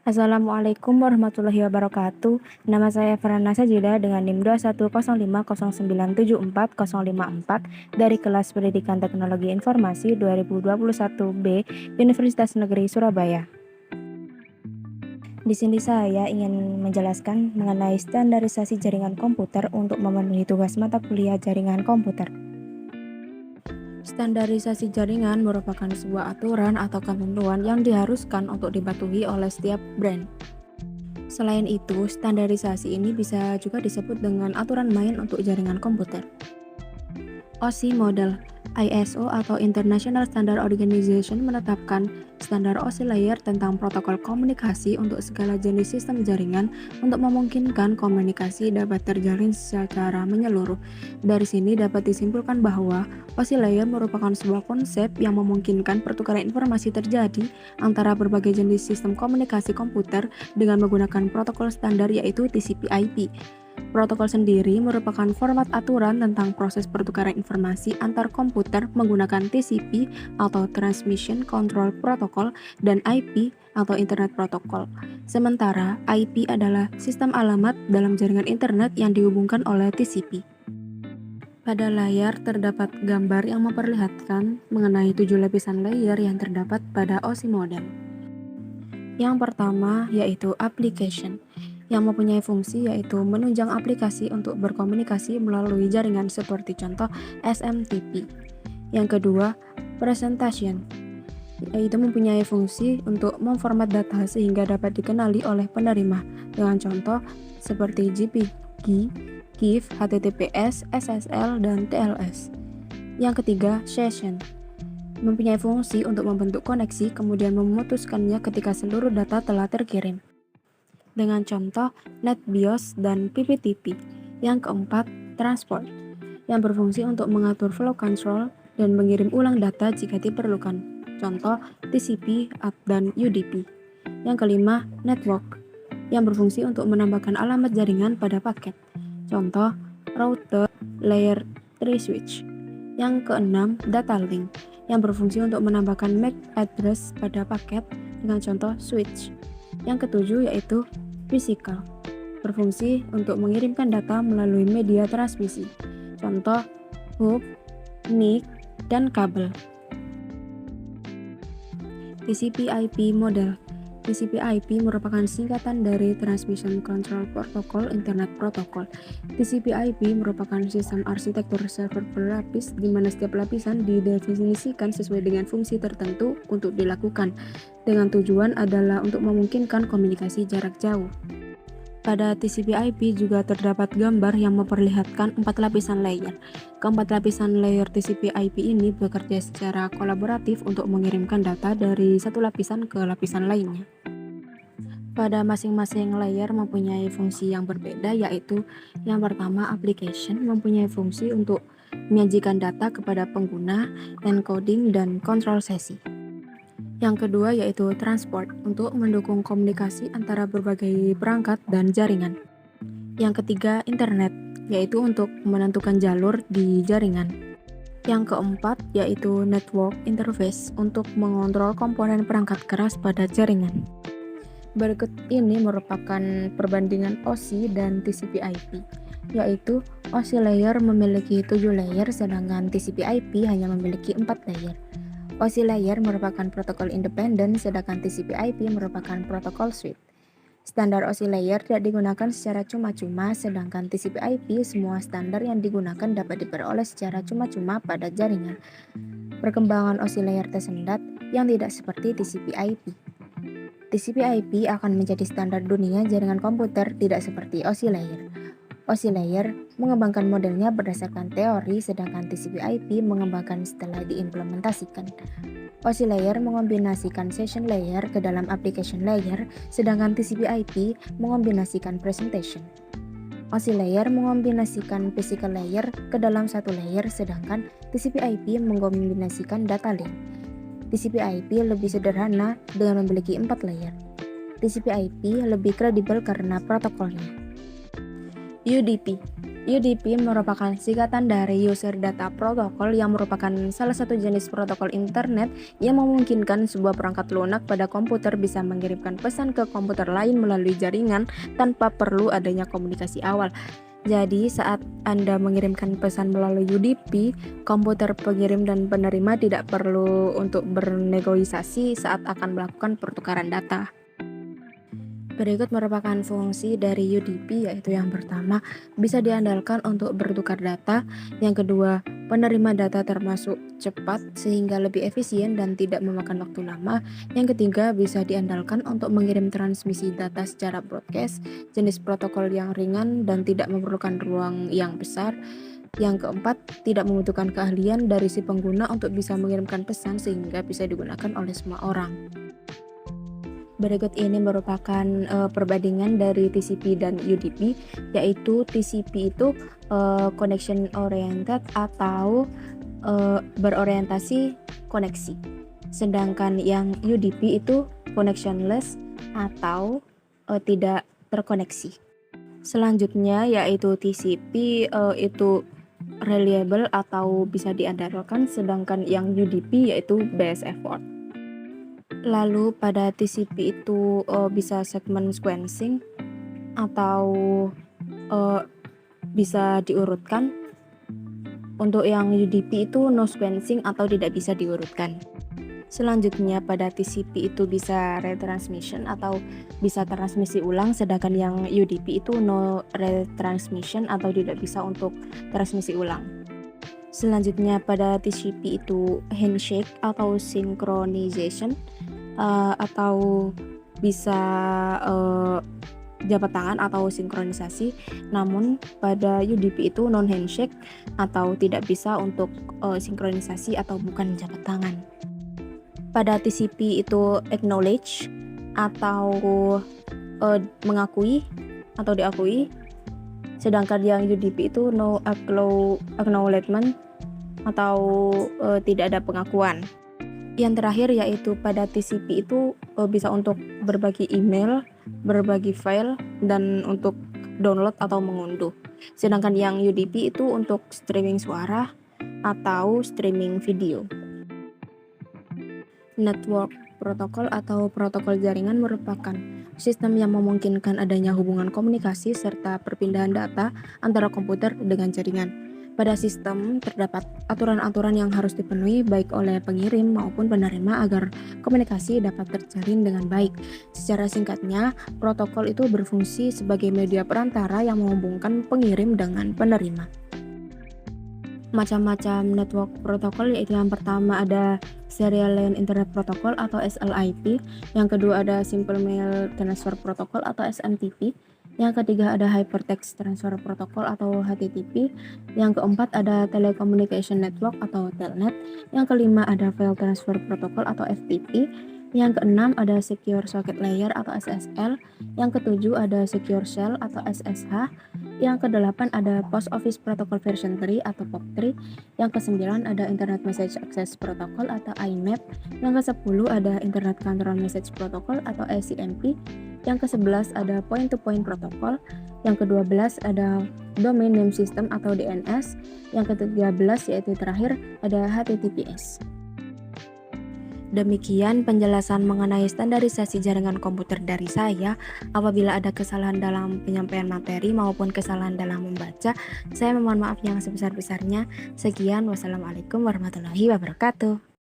Assalamualaikum warahmatullahi wabarakatuh. Nama saya Farhana Sajida dengan NIM 21050974054 dari kelas Pendidikan Teknologi Informasi 2021B Universitas Negeri Surabaya. Di sini saya ingin menjelaskan mengenai standarisasi jaringan komputer untuk memenuhi tugas mata kuliah jaringan komputer. Standarisasi jaringan merupakan sebuah aturan atau ketentuan yang diharuskan untuk dipatuhi oleh setiap brand. Selain itu, standarisasi ini bisa juga disebut dengan aturan main untuk jaringan komputer. OSI Model ISO atau International Standard Organization menetapkan standar OSI layer tentang protokol komunikasi untuk segala jenis sistem jaringan untuk memungkinkan komunikasi dapat terjalin secara menyeluruh. Dari sini dapat disimpulkan bahwa OSI layer merupakan sebuah konsep yang memungkinkan pertukaran informasi terjadi antara berbagai jenis sistem komunikasi komputer dengan menggunakan protokol standar yaitu TCP/IP. Protokol sendiri merupakan format aturan tentang proses pertukaran informasi antar komputer menggunakan TCP atau Transmission Control Protocol dan IP atau Internet Protocol. Sementara IP adalah sistem alamat dalam jaringan internet yang dihubungkan oleh TCP. Pada layar terdapat gambar yang memperlihatkan mengenai 7 lapisan layer yang terdapat pada OSI model. Yang pertama yaitu application, yang mempunyai fungsi yaitu menunjang aplikasi untuk berkomunikasi melalui jaringan seperti contoh SMTP. Yang kedua, presentation, yaitu mempunyai fungsi untuk memformat data sehingga dapat dikenali oleh penerima dengan contoh seperti JPG, GIF, HTTPS, SSL, dan TLS. Yang ketiga, session, mempunyai fungsi untuk membentuk koneksi kemudian memutuskannya ketika seluruh data telah terkirim dengan contoh NetBIOS dan PPTP. Yang keempat, transport, yang berfungsi untuk mengatur flow control dan mengirim ulang data jika diperlukan, contoh TCP dan UDP. Yang kelima, network, yang berfungsi untuk menambahkan alamat jaringan pada paket, contoh router layer 3 switch. Yang keenam, data link, yang berfungsi untuk menambahkan MAC address pada paket dengan contoh switch. Yang ketujuh yaitu physical, berfungsi untuk mengirimkan data melalui media transmisi, contoh hub, NIC, dan kabel. TCP/IP model. TCP/IP merupakan singkatan dari Transmission Control Protocol Internet Protocol. TCP/IP merupakan sistem arsitektur server berlapis di mana setiap lapisan didefinisikan sesuai dengan fungsi tertentu untuk dilakukan, dengan tujuan adalah untuk memungkinkan komunikasi jarak jauh. Pada TCP/IP juga terdapat gambar yang memperlihatkan 4 lapisan layer. Keempat lapisan layer TCP/IP ini bekerja secara kolaboratif untuk mengirimkan data dari satu lapisan ke lapisan lainnya. Pada masing-masing layer mempunyai fungsi yang berbeda, yaitu yang pertama application mempunyai fungsi untuk menyajikan data kepada pengguna, encoding dan kontrol sesi. Yang kedua yaitu transport untuk mendukung komunikasi antara berbagai perangkat dan jaringan. Yang ketiga internet, yaitu untuk menentukan jalur di jaringan. Yang keempat yaitu network interface untuk mengontrol komponen perangkat keras pada jaringan. Berikut ini merupakan perbandingan OSI dan TCP/IP, yaitu OSI layer memiliki 7 layer sedangkan TCP/IP hanya memiliki 4 layer. OSI layer merupakan protokol independen sedangkan TCP/IP merupakan protokol suite. Standar OSI layer tidak digunakan secara cuma-cuma sedangkan TCP/IP semua standar yang digunakan dapat diperoleh secara cuma-cuma pada jaringan. Perkembangan OSI layer tersendat yang tidak seperti TCP/IP. TCP/IP akan menjadi standar dunia jaringan komputer, tidak seperti OSI layer. OSI layer mengembangkan modelnya berdasarkan teori, sedangkan TCP/IP mengembangkan setelah diimplementasikan. OSI layer mengombinasikan session layer ke dalam application layer, sedangkan TCP/IP mengombinasikan presentation. OSI layer mengombinasikan physical layer ke dalam satu layer, sedangkan TCP/IP mengombinasikan data link. TCP/IP lebih sederhana dengan memiliki 4 layer. TCP/IP lebih kredibel karena protokolnya. UDP. UDP merupakan singkatan dari User Data Protocol yang merupakan salah satu jenis protokol internet yang memungkinkan sebuah perangkat lunak pada komputer bisa mengirimkan pesan ke komputer lain melalui jaringan tanpa perlu adanya komunikasi awal. Jadi saat Anda mengirimkan pesan melalui UDP, komputer pengirim dan penerima tidak perlu untuk bernegosiasi saat akan melakukan pertukaran data. Berikut merupakan fungsi dari UDP, yaitu yang pertama, bisa diandalkan untuk bertukar data. Yang kedua, penerima data termasuk cepat sehingga lebih efisien dan tidak memakan waktu lama. Yang ketiga, bisa diandalkan untuk mengirim transmisi data secara broadcast, jenis protokol yang ringan dan tidak memerlukan ruang yang besar. Yang keempat, tidak membutuhkan keahlian dari si pengguna untuk bisa mengirimkan pesan sehingga bisa digunakan oleh semua orang. Berikut ini merupakan perbandingan dari TCP dan UDP, yaitu TCP itu connection oriented atau berorientasi koneksi. Sedangkan yang UDP itu connectionless atau tidak terkoneksi. Selanjutnya yaitu TCP itu reliable atau bisa diandalkan, sedangkan yang UDP yaitu best effort. Lalu pada TCP itu bisa segment sequencing atau bisa diurutkan. Untuk yang UDP itu no sequencing atau tidak bisa diurutkan. Selanjutnya pada TCP itu bisa retransmission atau bisa transmisi ulang, sedangkan yang UDP itu no retransmission atau tidak bisa untuk transmisi ulang. Selanjutnya pada TCP itu handshake atau synchronization atau bisa jabat tangan atau sinkronisasi. Namun pada UDP itu non handshake atau tidak bisa untuk sinkronisasi atau bukan jabat tangan. Pada TCP itu acknowledge atau mengakui atau diakui, sedangkan yang UDP itu no acknowledgement atau tidak ada pengakuan. Yang terakhir yaitu pada TCP itu bisa untuk berbagi email, berbagi file, dan untuk download atau mengunduh. Sedangkan yang UDP itu untuk streaming suara atau streaming video. Network protokol atau protokol jaringan merupakan sistem yang memungkinkan adanya hubungan komunikasi serta perpindahan data antara komputer dengan jaringan. Pada sistem terdapat aturan-aturan yang harus dipenuhi baik oleh pengirim maupun penerima agar komunikasi dapat terjalin dengan baik. Secara singkatnya, protokol itu berfungsi sebagai media perantara yang menghubungkan pengirim dengan penerima. Macam-macam network protokol yaitu yang pertama ada Serial Lane Internet Protocol atau SLIP, yang kedua ada Simple Mail Transfer Protocol atau SMTP, yang ketiga ada Hypertext Transfer Protocol atau HTTP, yang keempat ada Telecommunication Network atau Telnet, yang kelima ada File Transfer Protocol atau FTP, yang keenam ada Secure Socket Layer atau SSL, yang ketujuh ada Secure Shell atau SSH, yang kedelapan ada Post Office Protocol version 3 atau POP3, yang kesembilan ada Internet Message Access Protocol atau IMAP, yang ke-10 ada Internet Control Message Protocol atau ICMP, yang ke-11 ada Point-to-Point Protocol, yang ke-12 ada Domain Name System atau DNS, yang ke-13 yaitu terakhir ada HTTPS. Demikian penjelasan mengenai standarisasi jaringan komputer dari saya. Apabila ada kesalahan dalam penyampaian materi maupun kesalahan dalam membaca, saya memohon maaf yang sebesar-besarnya. Sekian, wassalamualaikum warahmatullahi wabarakatuh.